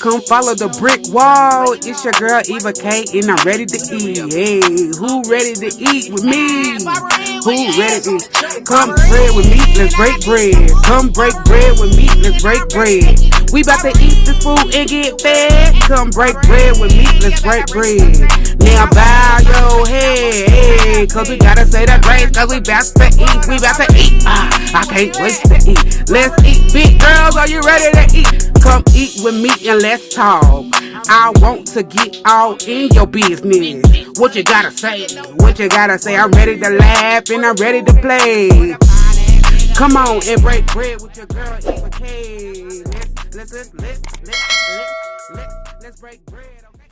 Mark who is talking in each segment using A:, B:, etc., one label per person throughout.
A: Come follow the brick wall. It's your girl Eva K, and I'm ready to eat. Hey, who ready to eat with me? Who ready to come bread with me? Let's break bread. Come break bread with me. Let's break bread. We about to eat this food and get fed. Come break bread with me. Let's break bread. Now bow your head, hey, cause we gotta say the grace, cause we about to eat. We about to eat. I can't wait to eat. Let's eat, big girls. Are you ready to eat? Come eat with me and let's talk. I want to get all in your business. What you gotta say? What you gotta say? I'm ready to laugh and I'm ready to play. Come on and break bread with your girl Eva K. Let's break bread. Okay?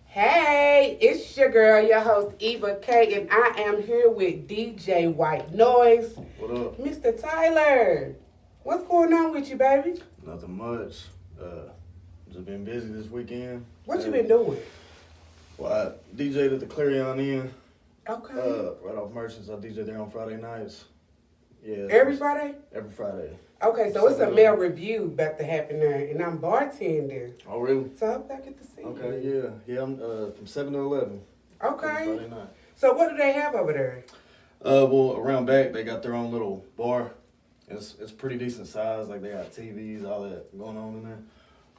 A: Hey, it's your girl, your host Eva K, and I am here with DJ White Noise.
B: What up,
A: Mr. Tyler? What's going on with you, baby?
B: Nothing much. Just been busy this weekend.
A: What you been doing?
B: Well, I DJ'd at the Clarion Inn.
A: Okay.
B: Right off Merchants. I DJ there on Friday nights. Yeah.
A: Every Friday?
B: Every Friday.
A: Okay, so it's a male review about to happen there, and I'm bartending.
B: Oh, really?
A: So I hope I get to see you.
B: Okay, yeah. I'm from 7 to 11.
A: Okay.
B: Friday night.
A: So what do they have over there?
B: Well, around back, they got their own little bar. It's pretty decent size. Like, they got TVs, all that going on in there.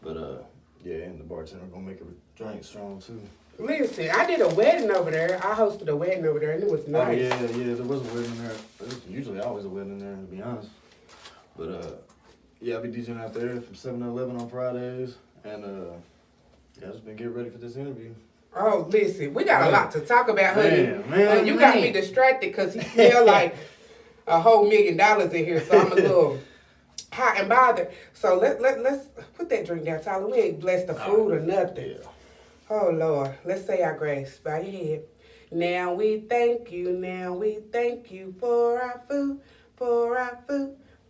B: But, yeah, and the bartender gonna make a drink strong, too.
A: Listen, I did a wedding over there. I hosted a wedding over there, and it was nice.
B: Oh, yeah, there was a wedding there. There's usually always a wedding there, to be honest. But, yeah, I'll be DJing out there from 7 to 11 on Fridays. And, yeah, I've just been getting ready for this interview.
A: Oh, listen, we got a lot to talk about, honey.
B: Man,
A: you got me distracted because he smell like a whole $1 million in here, so I'm a little hot and bothered. So let's put that drink down, Tyler. We ain't blessed the food or nothing.
B: Yeah.
A: Oh, Lord. Let's say our grace. Bow your head. Now we thank you for our food,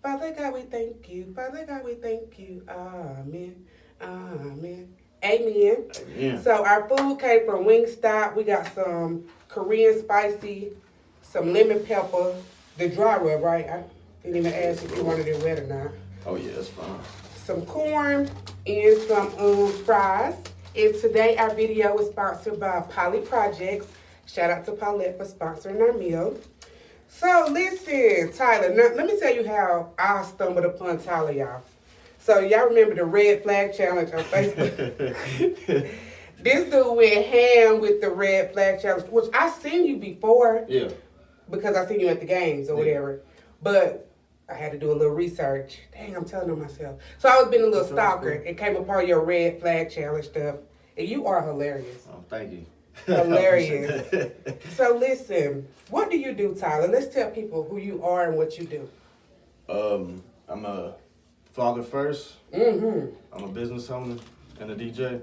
A: Father God, we thank you. Father God, we thank you. Amen. Amen. Amen.
B: Amen.
A: So our food came from Wingstop. We got some Korean spicy, some lemon pepper, the dry rub, right? I didn't even ask if you wanted it wet or not.
B: Oh, yeah, that's fine.
A: Some corn and some fries. And today our video is sponsored by Poly Projects. Shout out to Paulette for sponsoring our meal. So listen, Tyler, now, let me tell you how I stumbled upon Tyler, y'all. So y'all remember the red flag challenge on Facebook? This dude went ham with the red flag challenge, which I seen you before.
B: Yeah.
A: Because I seen you at the games or whatever. But I had to do a little research. Dang, I'm telling on myself. So I was being a little stalker and came upon your red flag challenge stuff. And you are hilarious.
B: Oh, thank you.
A: Hilarious. So listen, what do you do, Tyler? Let's tell people who you are and what you do.
B: I'm a father first.
A: Mm-hmm.
B: I'm a business owner and a DJ.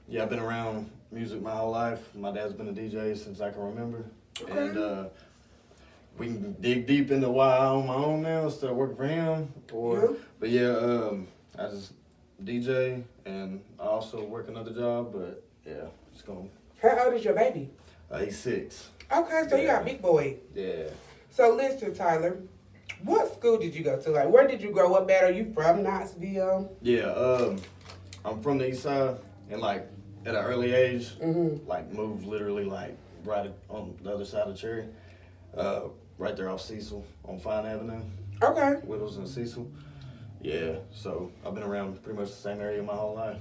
B: Yeah, I've been around music my whole life. My dad's been a DJ since I can remember.
A: Okay.
B: And we can dig deep into why I own my own now instead of working for him. But yeah, I just DJ and I also work another job. But yeah, it's going.
A: How old is your baby?
B: He's 6.
A: Okay, so you got a big boy.
B: Yeah.
A: So listen, Tyler, what school did you go to? Like, where did you grow up at? Are you from Knoxville?
B: Yeah, I'm from the east side, and like at an early age, like moved literally like right on the other side of Cherry, right there off Cecil on Fine Avenue.
A: Okay.
B: Widows and Cecil. Yeah, so I've been around pretty much the same area my whole life.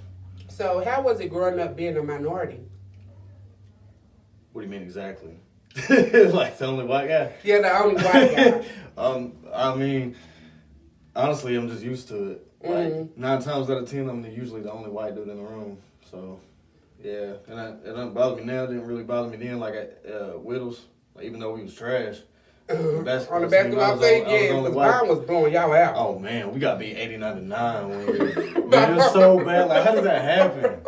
A: So how was it growing up being a minority?
B: What do you mean exactly? Like the only white guy?
A: Yeah, the only white guy.
B: I mean, honestly, I'm just used to it. Like 9 times out of 10, I'm usually the only white dude in the room. So, yeah, and it doesn't bother me now. It didn't really bother me then. Like at Widows, like, even though we was trash.
A: On the basketball team, yeah, because mine was blowing y'all out.
B: Oh man, we got beat 89-9. Man, it was so bad. Like, how does that happen?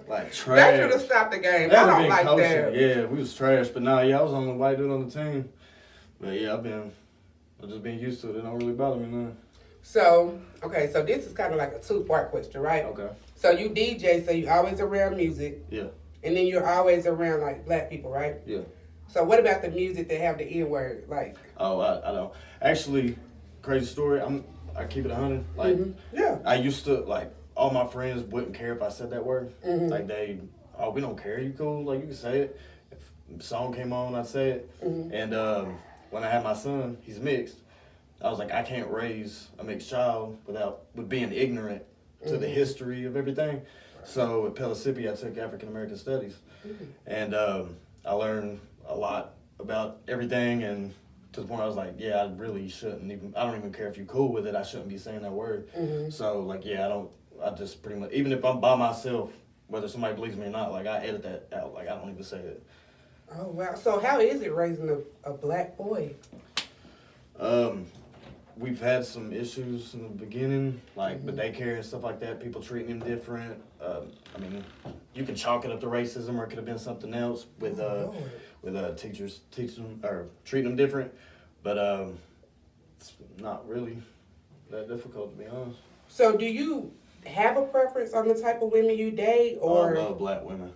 B: Like trash.
A: That should have stopped the game. I don't like that.
B: Yeah, we was trash, but nah, yeah, I was the only white dude on the team. But yeah, I've just been used to it. It don't really bother me now.
A: So, okay, so this is kind of like a 2-part question, right?
B: Okay.
A: So you DJ, so you always around music.
B: Yeah.
A: And then you're always around like black people, right?
B: Yeah.
A: So what about the music that have the N-word? Like,
B: oh, I don't. Actually, crazy story. I keep it 100. Like,
A: yeah.
B: I used to like all my friends wouldn't care if I said that word. Like we don't care. You cool? Like you can say it. If a song came on, I'd say it. And when I had my son, he's mixed. I was like, I can't raise a mixed child with being ignorant to the history of everything. So at Pellissippi, I took African American Studies, and I learned a lot about everything. And to the point, I was like, yeah, I really shouldn't even. I don't even care if you're cool with it. I shouldn't be saying that word. So like, yeah, I just pretty much, even if I'm by myself, whether somebody believes me or not, like I edit that out. Like I don't even say it.
A: Oh wow! So how is it raising a black boy?
B: We've had some issues in the beginning, like with daycare and stuff like that, people treating him different. I mean, you can chalk it up to racism, or it could have been something else with teachers teaching them or treating them different. But it's not really that difficult, to be honest.
A: So do you have a preference on the type of women you date, or?
B: I love black women.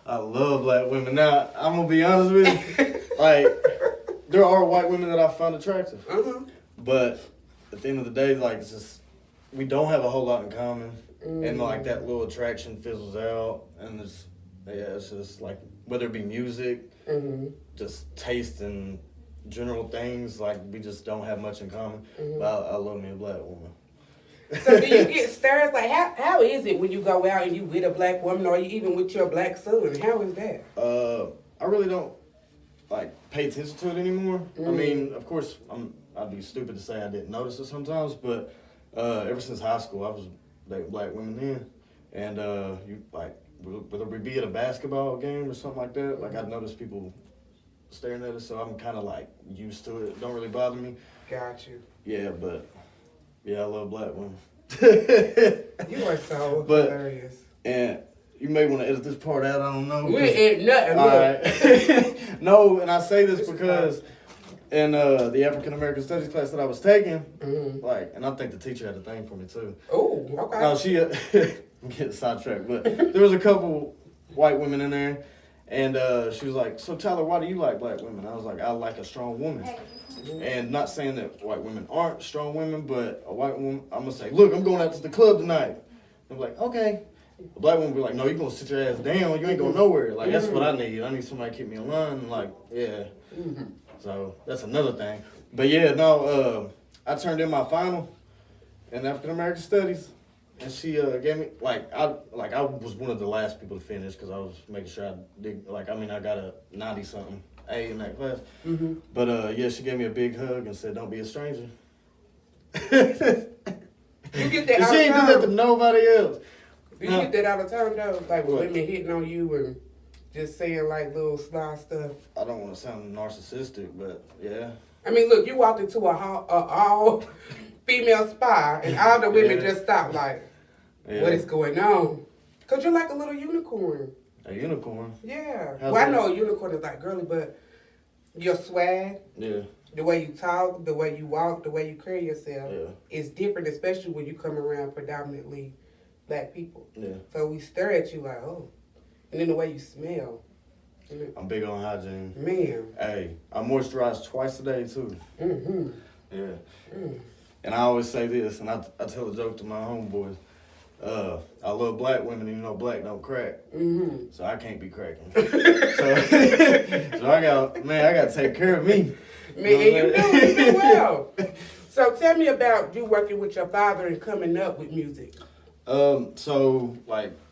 B: I love black women. Now, I'm going to be honest with you, like, there are white women that I find attractive. But at the end of the day, like, it's just, we don't have a whole lot in common. And, like, that little attraction fizzles out. And it's just, like, whether it be music, just taste and general things, like, we just don't have much in common. But I love me a black woman.
A: So do you get stares? Like, how is it when you go out and you with a black woman, or you even with your black son? How is that?
B: I really don't like pay attention to it anymore. I mean, of course, I'd be stupid to say I didn't notice it sometimes, but ever since high school, I was dating black women then, and you like whether we be at a basketball game or something like that, like I'd notice people staring at us, so I'm kind of like used to it. It don't really bother me.
A: Got you.
B: Yeah, but. Yeah, I love black women.
A: You are so hilarious.
B: And you may want to edit this part out, I don't know.
A: We ain't nothing.
B: All right. No, and I say this because in the African American Studies class that I was taking, like, and I think the teacher had a thing for me too.
A: Oh, okay.
B: No, she, I'm getting sidetracked, but there was a couple white women in there, and she was like, so Tyler, why do you like black women? I was like, I like a strong woman. And not saying that white women aren't strong women, but a white woman, I'm going to say, look, I'm going out to the club tonight. I'm like, okay. A black woman be like, no, you're going to sit your ass down. You ain't going nowhere. Like, that's what I need. I need somebody to keep me in line. Like, yeah. So that's another thing. But yeah, no, I turned in my final in African American Studies. And she gave me, I was one of the last people to finish because I was making sure I did, I got a 90-something. A in that class. But yeah, she gave me a big hug and said, don't be a stranger.
A: You get that all
B: she
A: the
B: ain't
A: time.
B: do that to nobody else.
A: Do you get that all the time though? Like with women hitting on you and just saying like little sly stuff?
B: I don't want to sound narcissistic, but yeah.
A: I mean, look, you walked into a all female spa and all the women just stopped like, what is going on? Because you're like a little unicorn.
B: A unicorn?
A: Yeah.
B: How's
A: well,
B: that?
A: I know a unicorn is like girly, but your swag, the way you talk, the way you walk, the way you carry yourself is different, especially when you come around predominantly black people. Yeah. So we stare at you like, oh. And then the way you smell.
B: I'm big on hygiene.
A: Man.
B: Hey, I moisturize twice a day too. Yeah. And I always say this, and I tell a joke to my homeboys. I love black women, and you know black don't crack. So I can't be cracking. so I got to take care of me.
A: Man, you do well. So tell me about you working with your father and coming up with music.
B: So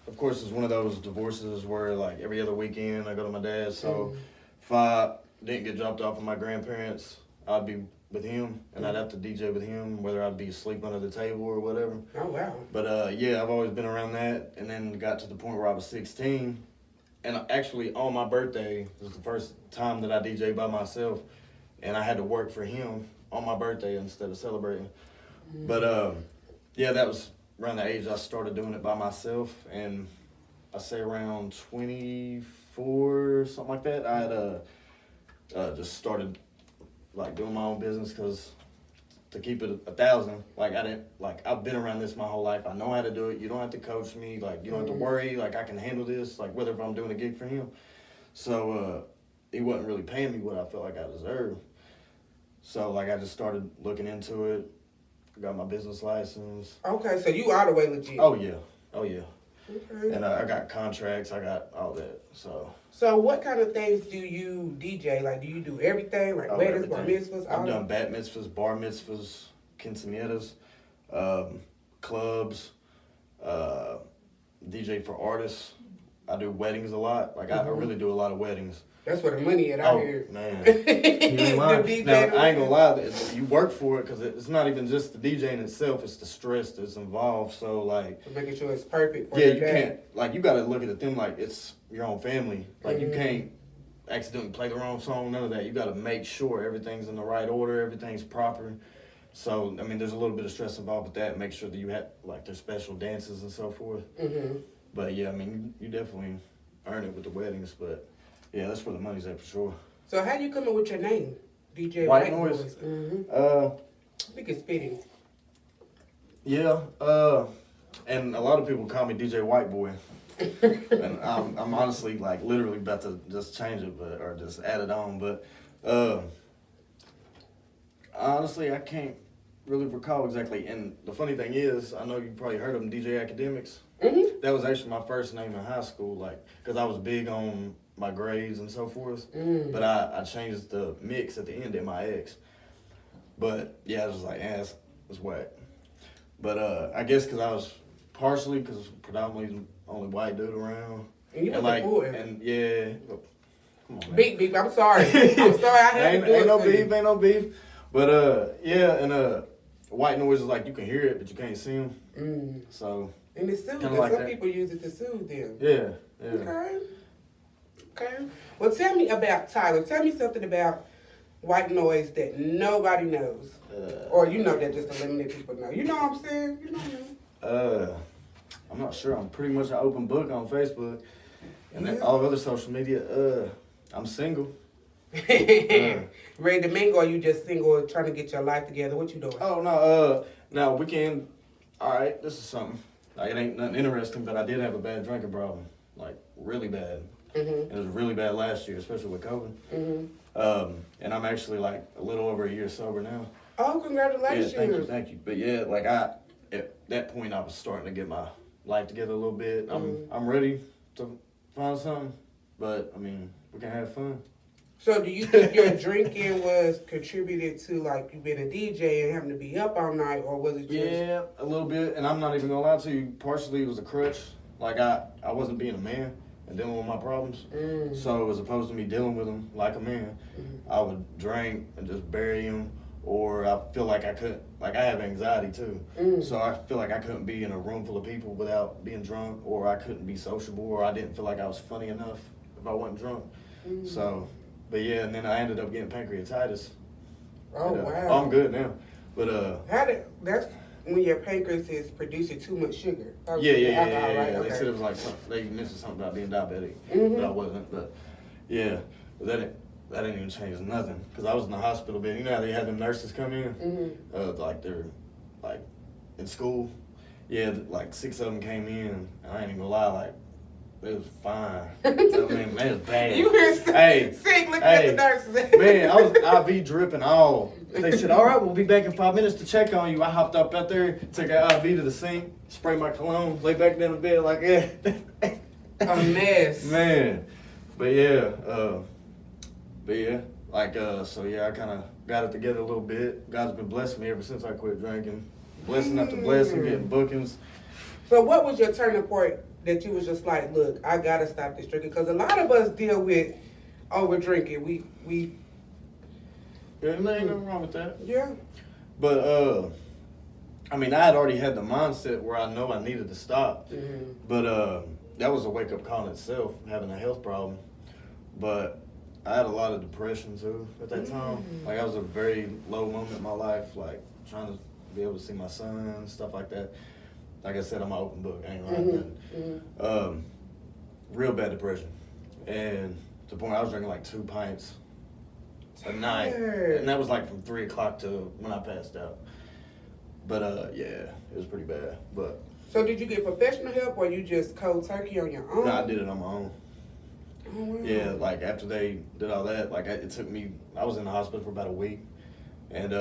B: of course, it's one of those divorces where every other weekend I go to my dad's. So if I didn't get dropped off with my grandparents, I'd be with him, and I'd have to DJ with him, whether I'd be asleep under the table or whatever.
A: Oh, wow.
B: But, yeah, I've always been around that, and then got to the point where I was 16, and actually on my birthday was the first time that I DJed by myself, and I had to work for him on my birthday instead of celebrating. But, yeah, that was around the age I started doing it by myself, and I say around 24, something like that, I had just started doing my own business, because to keep it 1,000, I've been around this my whole life. I know how to do it. You don't have to coach me. You don't have to worry. I can handle this. Whether if I'm doing a gig for him. So he wasn't really paying me what I felt like I deserved. So I just started looking into it, got my business license.
A: Okay, so you all the way legit.
B: Oh yeah.
A: Okay.
B: And I got contracts. I got all that.
A: So what kind of things do you DJ? Like, do you do everything? Like weddings, bar mitzvahs?
B: I've done bat mitzvahs, bar mitzvahs, quinceañeras, clubs, DJ for artists. I do weddings a lot. Like, I really do a lot of weddings.
A: That's where the money at out here.
B: Man. You ain't lying. Now, I ain't gonna lie. You work for it because it's not even just the DJing itself. It's the stress that's involved. So, like...
A: making sure it's perfect for
B: you can't... Like, you got to look at them like it's your own family. Like, you can't accidentally play the wrong song, none of that. You got to make sure everything's in the right order, everything's proper. So, I mean, there's a little bit of stress involved with that. Make sure that you have, like, their special dances and so forth. But, yeah, I mean, you definitely earn it with the weddings, but... Yeah, that's where the money's at for sure.
A: So how you come up with your name, DJ
B: White Noise?
A: I think it's fitting.
B: Yeah, and a lot of people call me DJ White Boy, and I'm honestly like literally about to just change it, or just add it on. But honestly, I can't really recall exactly. And the funny thing is, I know you probably heard of him, DJ Academics. That was actually my first name in high school, like because I was big on my grades and so forth, but I changed the mix at the end at my ex. But yeah, I was just like, it's whack. But I guess because I was partially because predominantly only white dude around.
A: And you went like,
B: and yeah, come on, man.
A: Beep. I'm sorry. I'm sorry. I had to do
B: ain't no beef. But yeah, and White Noise is like you can hear it, but you can't see them. So
A: and it's soothes.
B: Like
A: some people use it to soothe them.
B: Yeah.
A: Okay. Well, tell me about Tyler. Tell me something about White Noise that nobody knows. Or you know that just a limited people know. You know what I'm saying? You know what I mean?
B: I'm not sure. I'm pretty much an open book on Facebook. And all other social media. I'm single.
A: Ready to mingle, or you just single trying to get your life together? What you doing?
B: Oh, no. Now, weekend. All right, this is something. Like, it ain't nothing interesting, but I did have a bad drinking problem. Like, really bad. It was really bad last year, especially with COVID. And I'm actually like a little over a year sober now.
A: Oh, congratulations.
B: Yeah, thank you. But yeah, like at that point I was starting to get my life together a little bit. I'm ready to find something, but I mean, we can have fun.
A: So do you think your drinking was contributed to like you being a DJ and having to be up all night, or was it just...
B: Yeah, a little bit, and I'm not even gonna lie to you, partially it was a crutch. Like I wasn't being a man and dealing with my problems. So as opposed to me dealing with them like a man, I would drink and just bury them, or I feel like I couldn't, like I have anxiety too. So I feel like I couldn't be in a room full of people without being drunk, or I couldn't be sociable, or I didn't feel like I was funny enough if I wasn't drunk. So, but yeah, and then I ended up getting pancreatitis.
A: Oh, wow.
B: I'm good now. But
A: that's when your pancreas is producing too much sugar.
B: Yeah.
A: Right?
B: They said it was like they mentioned something about being diabetic, but I wasn't. But yeah, but that didn't even change nothing because I was in the hospital bed. You know how they had them nurses come in, like they're like in school. Yeah, like 6 of them came in, and I ain't even gonna lie, like it was fine. I mean, man, it was bad.
A: You were sick looking at the nurses.
B: Man, I was IV dripping all. They said, all right, we'll be back in 5 minutes to check on you. I hopped up out there, took an IV to the sink, sprayed my cologne, lay back down in bed like,
A: A mess.
B: Man. But yeah, so yeah, I kind of got it together a little bit. God's been blessing me ever since I quit drinking. Blessing after blessing, getting bookings.
A: So what was your turning point that you was just like, look, I gotta stop this drinking? Because a lot of us deal with over drinking. We
B: Yeah, there ain't nothing wrong with that.
A: Yeah.
B: But I mean, I had already had the mindset where I know I needed to stop. But that was a wake up call in itself, having a health problem. But I had a lot of depression too at that time. Like I was a very low moment in my life, like trying to be able to see my son, stuff like that. Like I said, I'm an open book. I ain't lying. Real bad depression. And to the point I was drinking like 2 pints a night. And that was like from 3 o'clock to when I passed out. But yeah, it was pretty bad. But
A: so did you get professional help or you just cold turkey on your own?
B: No, I did it on my own.
A: Oh, wow.
B: Yeah, like after they did all that, like it took me, I was in the hospital for about a week. And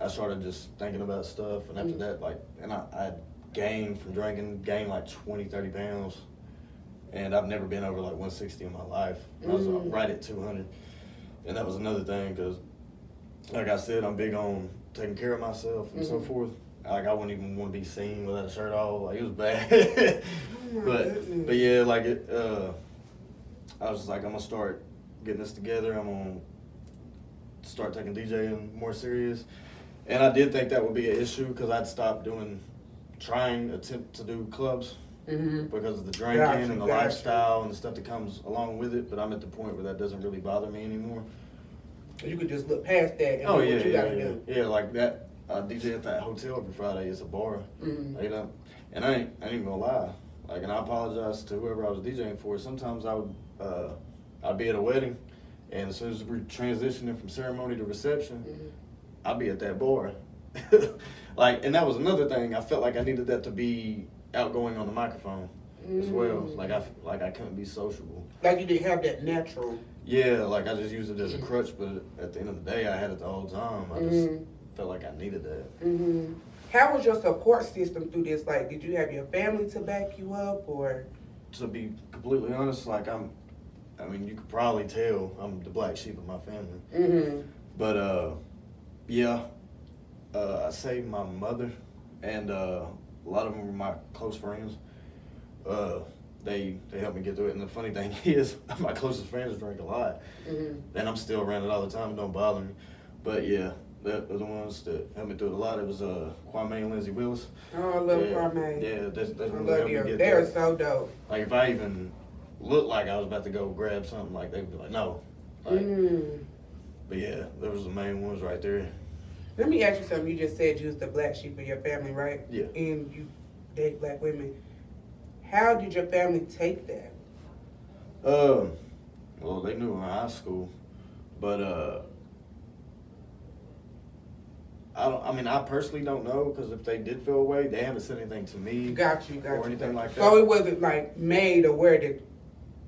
B: I started just thinking about stuff, and after that, like, and I gained from drinking, like 20, 30 pounds, and I've never been over like 160 in my life. I was right at 200, and that was another thing, because, like I said, I'm big on taking care of myself and so forth. Like, I wouldn't even want to be seen without a shirt off. Like, it was bad. but yeah, like, I was just like, I'm going to start getting this together. I'm going to start taking DJing more serious. And I did think that would be an issue, because I'd stopped attempt to do clubs because of the drinking and the lifestyle and the stuff that comes along with it. But I'm at the point where that doesn't really bother me anymore.
C: You could just look past that and do what you gotta do.
B: Yeah, like that. I DJ at that hotel every Friday. It's a bar. You know, and I ain't even gonna lie. Like, and I apologize to whoever I was DJing for. Sometimes I'd be at a wedding, and as soon as we're transitioning from ceremony to reception, I'd be at that bar. Like, and that was another thing. I felt like I needed that to be outgoing on the microphone as well. Like I couldn't be sociable.
C: Like, you didn't have that natural.
B: Yeah, like I just used it as a crutch, but at the end of the day, I had it the whole time. I just felt like I needed that.
C: How was your support system through this? Like, did you have your family to back you up, or?
B: To be completely honest, like I mean, you could probably tell I'm the black sheep of my family. But yeah, I say my mother and a lot of them were my close friends. They helped me get through it. And the funny thing is, my closest friends drink a lot, and I'm still around it all the time. It don't bother me. But yeah, they're the ones that helped me through it a lot. It was Kwame and Lindsay Willis.
C: Oh, I love Kwame.
B: Yeah, that's
C: I love you. They're so dope.
B: Like, if I even looked like I was about to go grab something, like, they'd be like, no. Like, but yeah, those was the main ones right there.
C: Let me ask you something. You just said you was the black sheep of your family, right?
B: Yeah.
C: And you date black women. How did your family take that?
B: Well, they knew in high school, but I personally don't know, because if they did feel away, they haven't said anything to me.
C: Got you.
B: Or anything like that.
C: So it wasn't like made aware that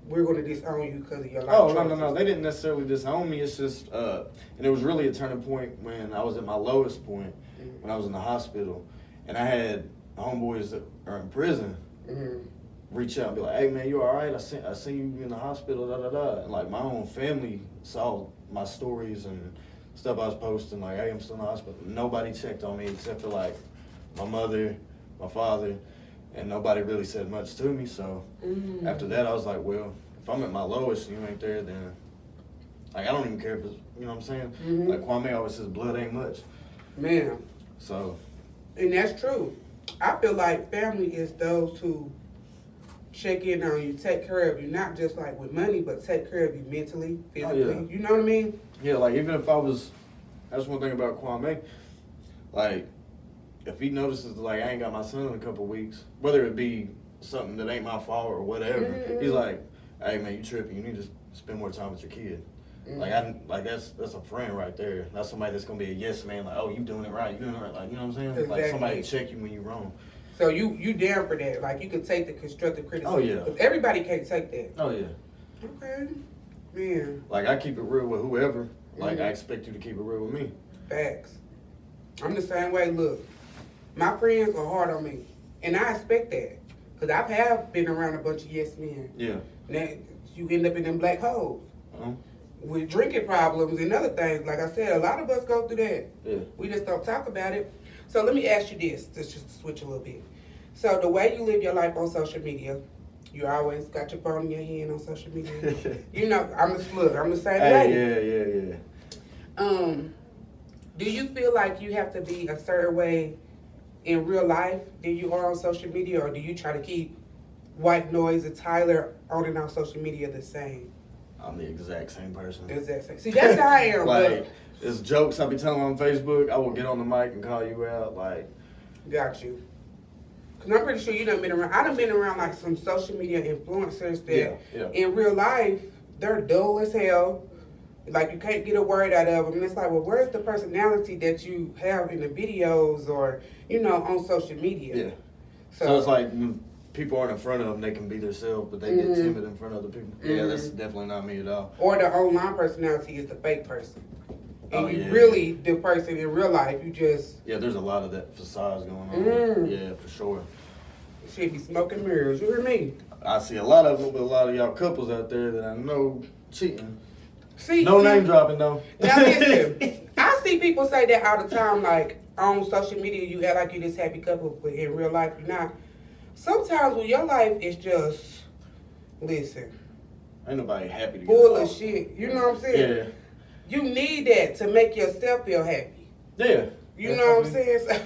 C: we're going to disown you because of your life choices.
B: No. They didn't necessarily disown me. It's just, and it was really a turning point when I was at my lowest point, when I was in the hospital, and I had homeboys that are in prison reach out and be like, "Hey man, you all right? I seen you in the hospital, da da da." And like, my own family saw my stories and stuff I was posting, like, "Hey, I'm still in the hospital." Nobody checked on me except for like my mother, my father, and nobody really said much to me. So after that, I was like, well, if I'm at my lowest and you ain't there, then like, I don't even care if it's, you know what I'm saying? Like, Kwame always says, blood ain't much.
C: Man.
B: So.
C: And that's true. I feel like family is those who check in on you, take care of you, not just like with money, but take care of you mentally, physically.
B: Oh, yeah.
C: You know what I mean?
B: Yeah, like, even if that's one thing about Kwame. Like, if he notices, like, I ain't got my son in a couple weeks, whether it be something that ain't my fault or whatever, he's like, "Hey man, you tripping, you need to spend more time with your kid." Like, that's a friend right there. That's somebody that's gonna be a yes man, like, "Oh, you doing it right, you doing it right." Like, you know what I'm saying?
C: Exactly.
B: Like, somebody check you when you're wrong.
C: So you down for that? Like, you could take the constructive criticism.
B: Oh yeah.
C: Because everybody can't take that.
B: Oh yeah.
C: Okay. Man.
B: Like, I keep it real with whoever. Like, I expect you to keep it real with me.
C: Facts. I'm the same way. Look, my friends are hard on me, and I expect that, because I have been around a bunch of yes men.
B: Yeah.
C: Now you end up in them black holes with drinking problems and other things. Like I said, a lot of us go through that.
B: Yeah.
C: We just don't talk about it. So let me ask you this, just switch a little bit. So the way you live your life on social media, you always got your phone in your hand on social media. You know, I'm the same lady.
B: Yeah.
C: Do you feel like you have to be a certain way in real life than you are on social media, or do you try to keep White Noise and Tyler on and off social media the same?
B: I'm the exact same person.
C: The exact same. See, that's how I am.
B: Like, it's jokes I be telling on Facebook. I will get on the mic and call you out. Like,
C: got you. Because I'm pretty sure you done been around. I done been around like some social media influencers that in real life, they're dull as hell. Like, you can't get a word out of them. And it's like, well, where's the personality that you have in the videos or, you know, on social media?
B: Yeah. So it's like, people aren't in front of them, they can be themselves, but they get timid in front of other people. Yeah, that's definitely not me at all.
C: Or the online personality is the fake person. And you really the person in real life. You just...
B: Yeah, there's a lot of that facades going on. Yeah, for sure.
C: Should be smoking mirrors. You hear me?
B: I see a lot of them, but a lot of y'all couples out there that I know cheating.
C: See,
B: no name dropping though.
C: Now listen, I see people say that all the time, like on social media, you act like you're this happy couple, but in real life, you're not. Sometimes when your life is just, listen.
B: Ain't nobody happy to
C: full of shit. You know what I'm saying?
B: Yeah.
C: You need that to make yourself feel happy.
B: Yeah.
C: You know what I'm saying? So,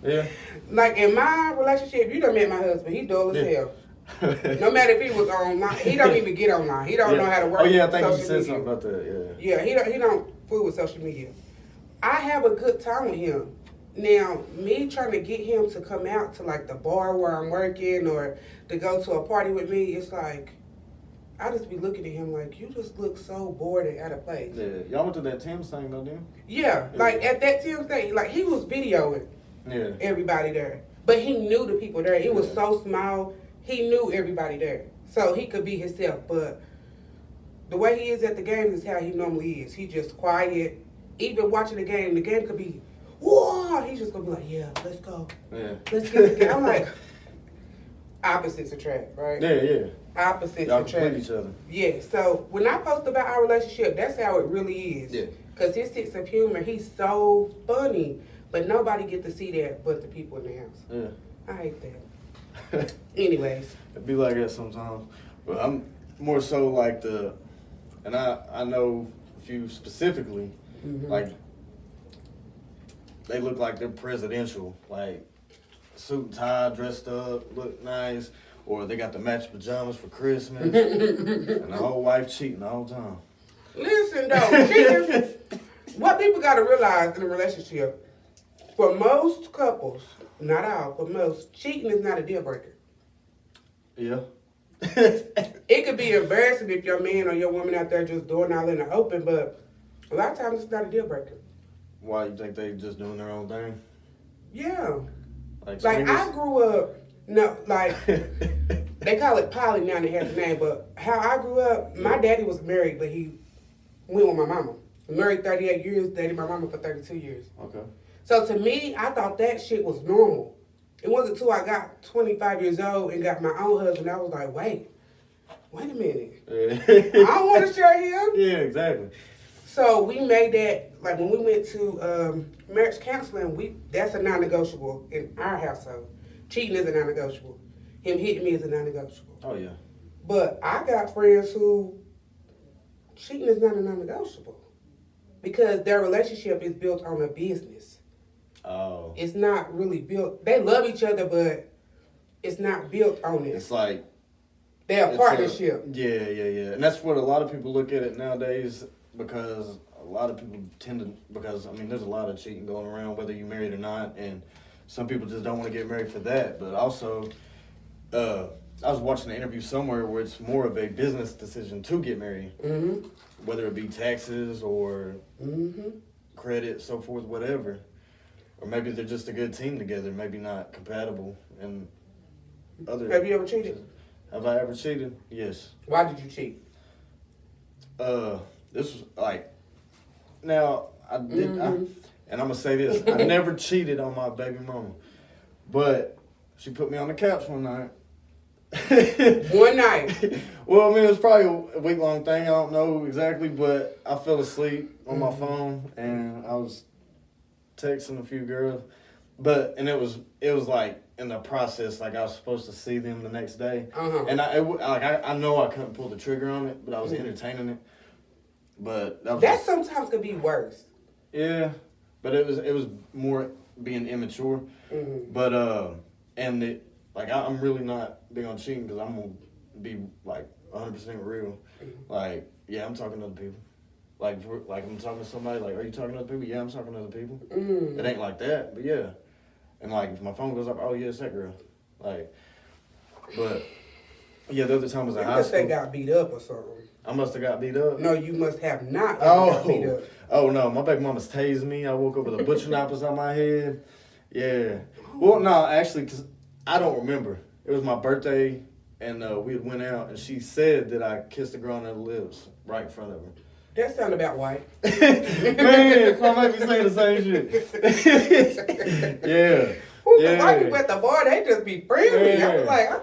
B: yeah.
C: Like in my relationship, you done met my husband. He dull as hell. No matter if he was online, he don't even get online. He don't know how to work.
B: Oh yeah, I think
C: social
B: you said
C: media.
B: something about that.
C: Yeah. Yeah, he don't fool with social media. I have a good time with him. Now, me trying to get him to come out to like the bar where I'm working or to go to a party with me, it's like I just be looking at him like, you just look so bored and out of place.
B: Yeah, y'all went to that Tim's thing though, didn't you?
C: Yeah, like at that Tim's thing, like he was videoing everybody there. But he knew the people there. It was so small, he knew everybody there. So he could be himself. But the way he is at the game is how he normally is. He just quiet. Even watching the game could be, whoa! He's just gonna be like, yeah, let's go.
B: Yeah.
C: Let's get the game. I'm like, opposites attract, right?
B: Yeah.
C: Opposites
B: y'all
C: attract.
B: complete each other.
C: Yeah, so when I post about our relationship, that's how it really is.
B: Yeah.
C: Because his sense of humor, he's so funny, but nobody get to see that but the people in the house.
B: Yeah.
C: I hate that. Anyways.
B: It be like that sometimes. But I'm more so like and I know a few specifically, like, they look like they're presidential, like suit and tie, dressed up, look nice, or they got the match pajamas for Christmas, and the whole wife cheating the whole time.
C: Listen though, cheating, what people got to realize in a relationship, for most couples, not all, but most, cheating is not a deal breaker.
B: Yeah.
C: It could be embarrassing if your man or your woman out there just doing all in the open, but a lot of times it's not a deal breaker.
B: Why, you think they just doing their own thing?
C: Yeah.
B: Like
C: I grew up, they call it poly now and it has a name, but how I grew up, my daddy was married, but he went with my mama. Married 38 years, dated my mama for 32 years.
B: Okay.
C: So to me, I thought that shit was normal. It wasn't until I got 25 years old and got my own husband, I was like, wait a minute. I don't want to share him.
B: Yeah, exactly.
C: So we made that, like when we went to marriage counseling, that's a non-negotiable in our household. Cheating is a non-negotiable. Him hitting me is a non-negotiable.
B: Oh, yeah.
C: But I got friends who cheating is not a non-negotiable because their relationship is built on a business.
B: Oh.
C: It's not really built. They love each other, but it's not built on it.
B: It's like
C: they're a partnership.
B: Yeah. And that's what a lot of people look at it nowadays, because a lot of people tend to, because, I mean, there's a lot of cheating going around, whether you're married or not, and some people just don't want to get married for that. But also, I was watching an interview somewhere where it's more of a business decision to get married, whether it be taxes or credit, so forth, whatever. Or maybe they're just a good team together, maybe not compatible. And other.
C: Have you ever cheated?
B: Have I ever cheated? Yes.
C: Why did you cheat?
B: This was like, now I did, and I'm gonna say this: I never cheated on my baby mama, but she put me on the couch one night.
C: One night.
B: Well, I mean, it was probably a week-long thing. I don't know exactly, but I fell asleep on my phone and I was texting a few girls, and it was like in the process, like I was supposed to see them the next day, and I know I couldn't pull the trigger on it, but I was entertaining it. But
C: that sometimes could be worse.
B: Yeah, but it was more being immature. But I'm really not big on cheating because I'm gonna be like 100% real. Like, yeah, I'm talking to other people. Like I'm talking to somebody. Like, are you talking to other people? Yeah, I'm talking to other people. It ain't like that, but yeah. And like, if my phone goes up, oh yeah, it's that girl. Like, but yeah, the other time was in high school.
C: They got beat up or something.
B: I must have got beat up.
C: No, you must have not got beat up.
B: Oh no, my baby mama's tased me. I woke up with a butcher knife on my head. Yeah. Well, no, actually, because I don't remember. It was my birthday, and we went out, and she said that I kissed a girl on her lips right in front of her.
C: That sound about white.
B: Man, I might be saying the same shit. Yeah.
C: The white people at the bar, they just be friendly. I was like, I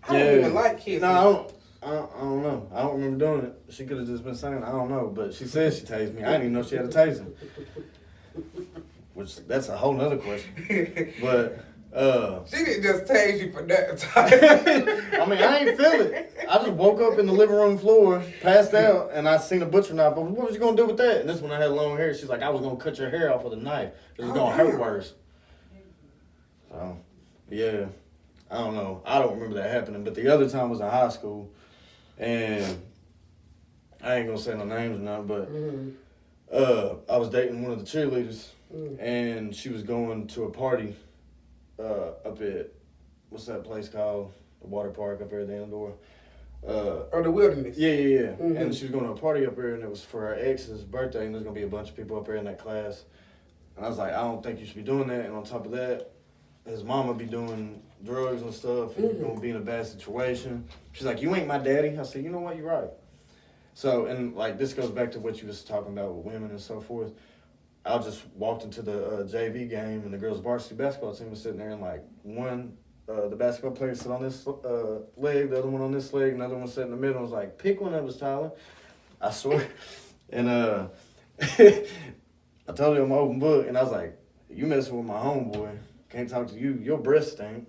C: don't even like kissing.
B: No, I don't know. I don't remember doing it. She could have just been saying, I don't know. But she said she tased me. I didn't even know she had a taser. Which, that's a whole nother question. But,
C: she didn't just tase you for that.
B: I mean, I ain't feel it. I just woke up in the living room floor, passed out, and I seen a butcher knife. What was you going to do with that? And this when I had long hair. She's like, I was going to cut your hair off with a knife. It was going to hurt worse. So, yeah. I don't know. I don't remember that happening. But the other time was in high school. And I ain't going to say no names or nothing, but I was dating one of the cheerleaders. And she was going to a party up at, what's that place called? The water park up there at the end of the door.
C: Or the wilderness.
B: Yeah. Mm-hmm. And she was going to a party up there, and it was for her ex's birthday, and there's going to be a bunch of people up there in that class. And I was like, I don't think you should be doing that. And on top of that, his mama be doing drugs and stuff, and you're going to be in a bad situation. She's like, you ain't my daddy. I said, you know what, you're right. So, and like, this goes back to what you was talking about with women and so forth. I just walked into the JV game, and the girls' varsity basketball team was sitting there, and like the basketball player sit on this leg, the other one on this leg, another one sat in the middle. I was like, pick one of us, Tyler. I swear. And I told him I'm an open book, and I was like, you messing with my homeboy. Can't talk to you. Your breath stink.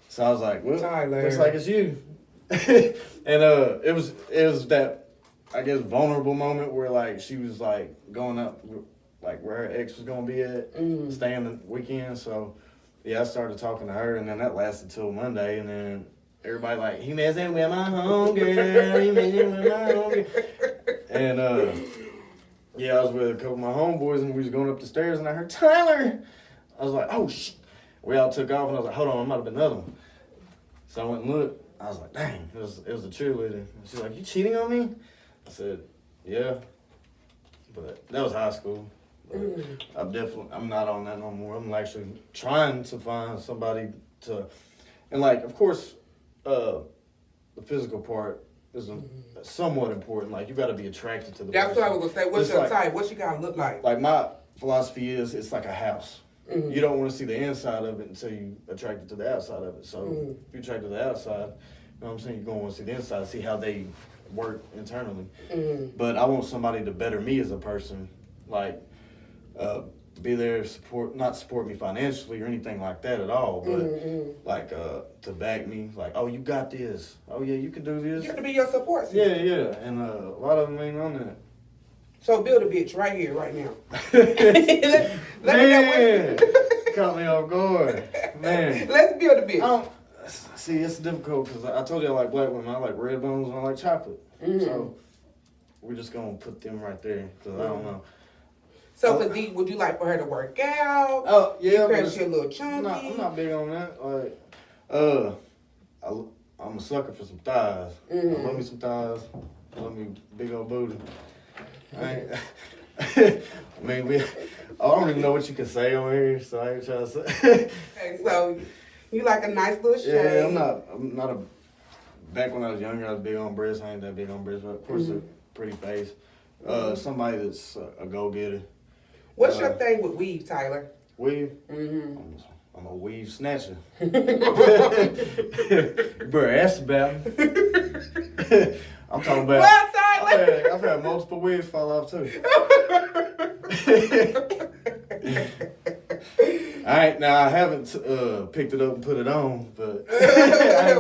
B: So I was like, well,
C: Tyler.
B: Looks like it's you. And it was that, I guess, vulnerable moment where like she was like going up like where her ex was gonna be at, staying the weekend. So yeah, I started talking to her, and then that lasted till Monday, and then everybody like, he messing with my homegirl, he messing with my homegirl. And yeah, I was with a couple of my homeboys, and we was going up the stairs, and I heard Tyler. I was like, oh shit. We all took off, and I was like, hold on, it might have been another one. So I went and looked. I was like, dang, it was a cheerleader. And she's like, you cheating on me? I said, yeah. But that was high school. I'm not on that no more. I'm actually trying to find somebody to, and like, of course, the physical part is somewhat important. Like, you got to be attracted to the person.
C: That's what I was gonna say. What's your type? What you gotta look like?
B: Like, my philosophy is, it's like a house. You don't want to see the inside of it until you attracted to the outside of it. So if you're attracted to the outside, you know what I'm saying, you're going to want to see the inside, see how they work internally. But I want somebody to better me as a person, like be there to not support me financially or anything like that at all, but like to back me, like, oh, you got this. Oh yeah, you can do this.
C: You have to be your support system.
B: Yeah, and a lot of them ain't on that.
C: So build a bitch right here, right now.
B: Let me know what. Caught me off guard, man.
C: Let's build a bitch.
B: See, it's difficult because I told you I like black women. I like red bones and I like chocolate. So we're just gonna put them right there because I don't know.
C: So physique, would you like for her to work out?
B: Oh yeah,
C: but she a little chunky.
B: I'm not big on that. Like, I'm a sucker for some thighs. I love me some thighs. I love me big old booty. I mean, I don't even know what you can say on here, so I ain't trying to say.
C: Okay, so you like a nice little shape.
B: Yeah, I'm not a. Back when I was younger, I was big on breasts. I ain't that big on breasts, but of course, a pretty face. Somebody that's a go-getter.
C: What's your thing with weave, Tyler?
B: Weave? I'm a weave snatcher. Bro, ask about me. I'm talking about.
C: Well, Tyler.
B: I've had multiple wigs fall off too. I haven't picked it up and put it on, but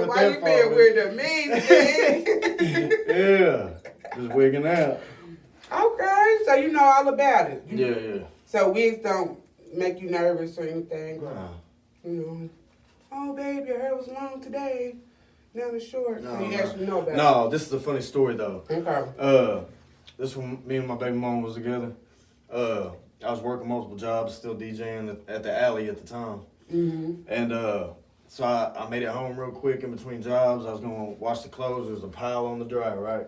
C: why you being weird to me, man?
B: Yeah, just wigging out.
C: Okay, so you know all about it.
B: Yeah.
C: So wigs don't make you nervous or anything?
B: Nah.
C: You know, oh babe, your hair was long today. Now it's short. So you actually know about it.
B: No, this is a funny story though.
C: Okay.
B: This when me and my baby mom was together. I was working multiple jobs, still DJing at the alley at the time. And so I made it home real quick in between jobs. I was going to wash the clothes. There was a pile on the dryer, right?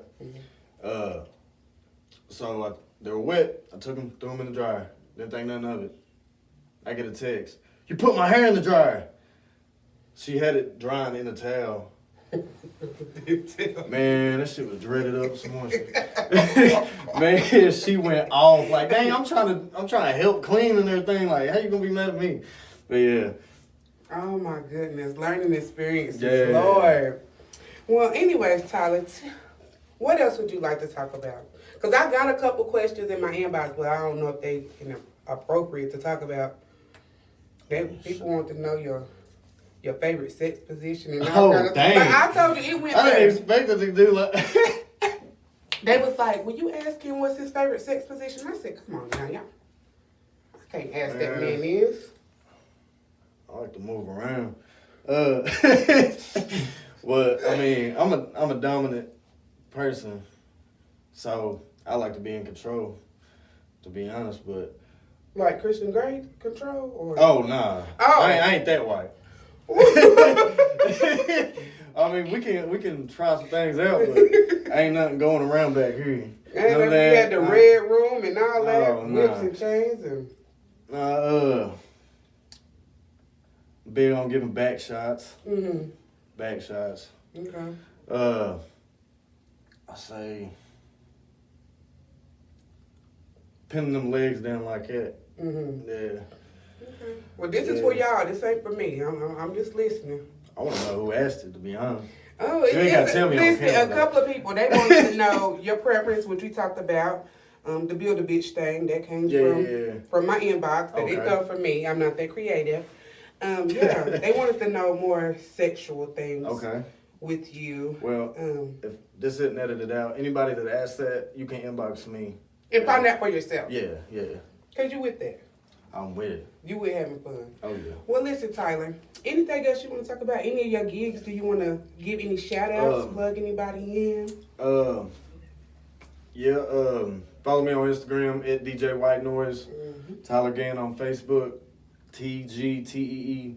B: So they were wet. I took them, threw them in the dryer. Didn't think nothing of it. I get a text. You put my hair in the dryer. She had it drying in the towel. Man, that shit was dreaded up this morning. Man, she went off like, dang, I'm trying to help clean and everything. Like, how you gonna be mad at me? But yeah.
C: Oh my goodness, learning experiences, Lord. Well, anyways, Tyler, what else would you like to talk about? Because I got a couple questions in my inbox, but I don't know if they appropriate to talk about. People want to know your favorite sex position and all kind of stuff. But I told you it went there.
B: I didn't expect it to do like.
C: They was like, "Will you ask him what's his favorite sex position?" I said, "Come on now, y'all. I can't ask that man is."
B: I like to move around. Well, I mean, I'm a dominant person, so I like to be in control. To be honest, but
C: like Christian Grey control or
B: oh nah, I ain't that white. I mean, we can try some things out, but ain't nothing going around back here.
C: And you had the red room and all that, whips and chains and.
B: Big on giving back shots.
C: Mm-hmm.
B: Back shots.
C: Okay.
B: I say pinning them legs down like that.
C: Mm-hmm.
B: Yeah.
C: Okay. Well, this is for y'all. This ain't for me. I'm just listening.
B: I want to know who asked it, to be honest.
C: Oh,
B: you ain't gotta tell me.
C: Listen, a couple of people, they wanted to know your preference, which we talked about. The build a bitch thing that came from my inbox. That didn't come from me. I'm not that creative. They wanted to know more sexual things.
B: Okay.
C: With you.
B: Well, if this isn't edited out, anybody that asked that, you can inbox me.
C: And find out for yourself.
B: Yeah.
C: Because you with that.
B: I'm with it.
C: You with having fun.
B: Oh, yeah.
C: Well, listen, Tyler, anything else you want to talk about? Any of your gigs? Do you want to give any shout-outs, plug anybody in?
B: Follow me on Instagram at DJ White Noise. Tyler Gann on Facebook. TGTEEGEE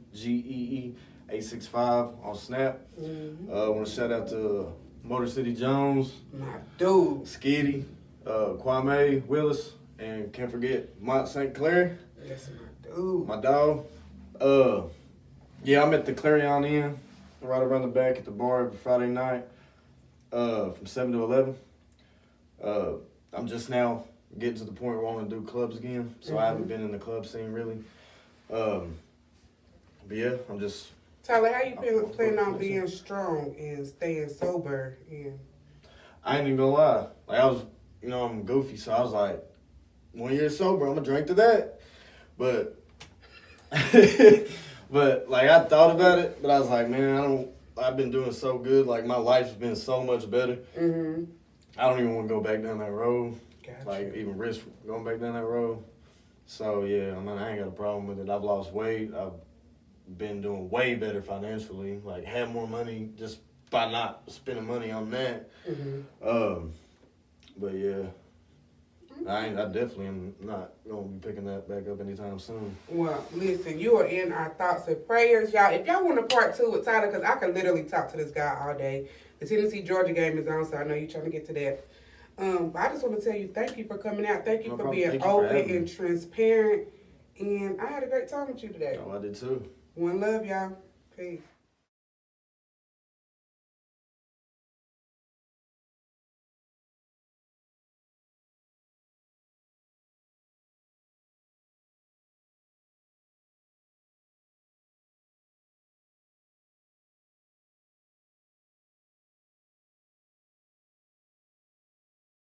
B: 865 on Snap. I want to shout out to Motor City Jones,
C: my dude,
B: Skitty, Kwame Willis, and can't forget Mont St. Clair.
C: That's my dude,
B: my dog. I'm at the Clarion Inn, right around the back at the bar every Friday night, from 7 to 11. I'm just now getting to the point where I want to do clubs again, so I haven't been in the club scene really. But yeah, I'm just.
C: Tyler, how you planning on being strong and staying sober? And
B: I ain't even gonna lie. Like I was, I'm goofy, so I was like, 1 year sober, I'm gonna drink to that. But, like I thought about it, but I was like, man, I've been doing so good. Like my life's been so much better.
C: Mm-hmm.
B: I don't even want to go back down that road.
C: Gotcha.
B: Like even risk going back down that road. So yeah, I ain't got a problem with it. I've lost weight. I've been doing way better financially. Like had more money just by not spending money on that.
C: Mm-hmm.
B: But yeah, I definitely am not gonna be picking that back up anytime soon.
C: Well, listen, you are in our thoughts and prayers, y'all. If y'all want a part 2 with Tyler, because I can literally talk to this guy all day. The Tennessee-Georgia game is on, so I know you're trying to get to that. But I just want to tell you, thank you for coming out. Thank you for being open and transparent. And I had a great time with you today.
B: Oh, I did too.
C: One love, y'all. Peace.